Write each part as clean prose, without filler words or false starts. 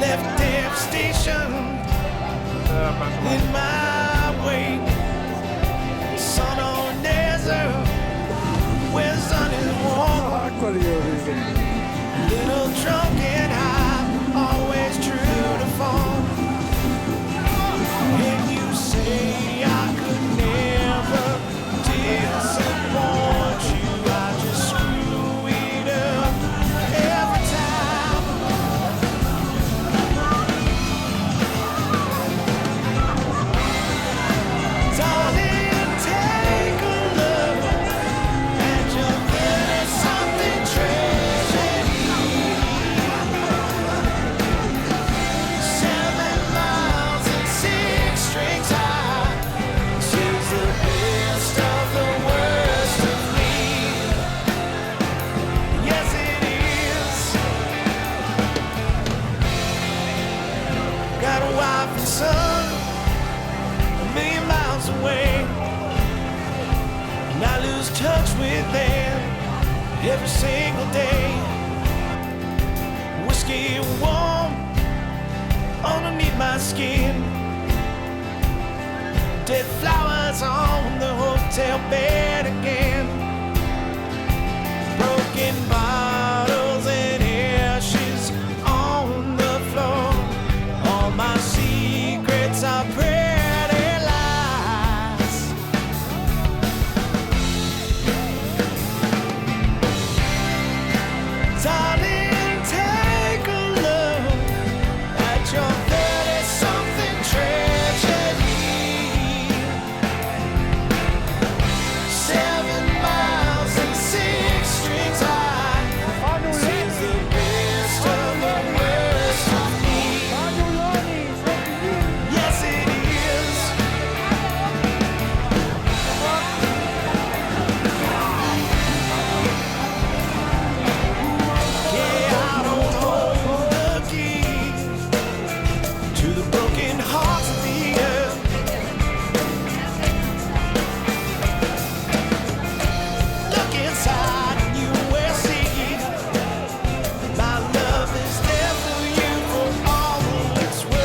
left devastation in my wake. Sun on desert, where sun is warm. Little drunk and high, always true to form. And you say I could never disappoint you. I just screw it up every time. Darling, take a look at your 30-something tragedy. 7 miles and 6 strings high. She's the best of the worst of me. Yes, it is. Got a wife and son 1,000,000 miles away, and I lose touch with them every single day. Whiskey warm underneath my skin, dead flowers on the hotel bed again, broken bottles and ashes on the floor. All my secrets are pretty lies. Darling, take a look at your 30-something tragedy. 7 miles and 6 strings high. She's the best of the worst of me. Yes, it is. Yeah, I don't hold the key to the broken hearts of the earth. Look inside and you will see my love is there for you for all it's worth.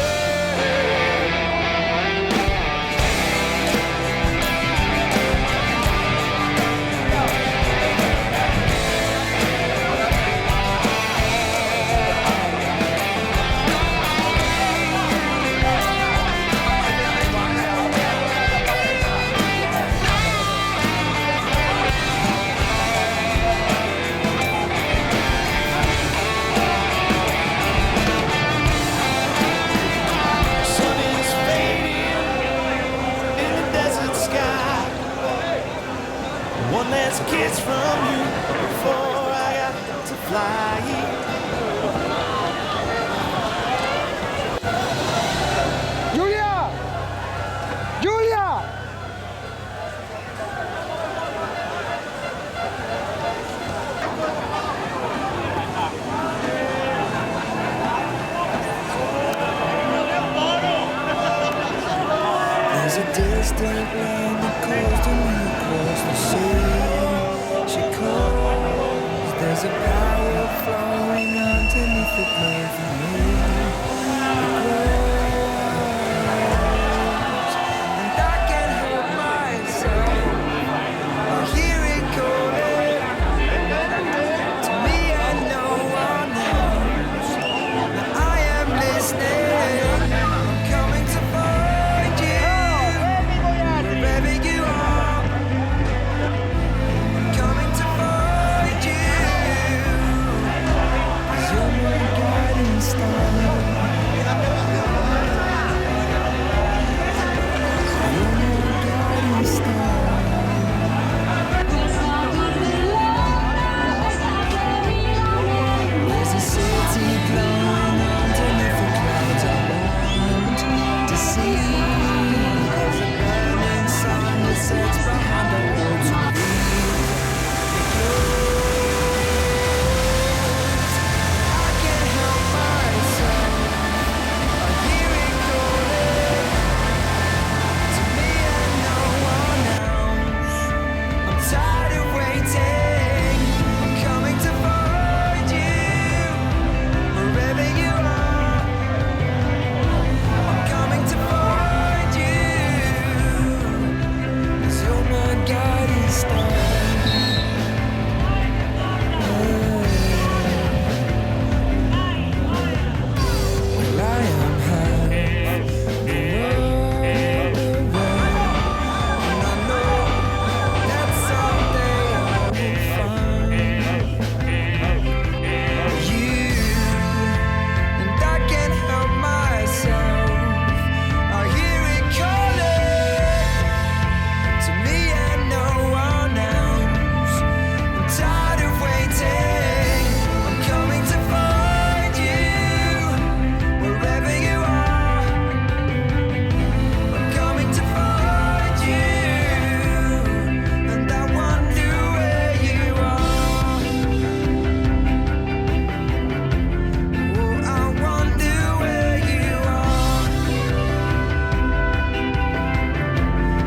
Sun is fading in the desert sky. One last kiss from you before I got to fly. Giulia! Giulia! There's a distant land that calls to me across the sea. She calls. There's a power flowing underneath the grave of me.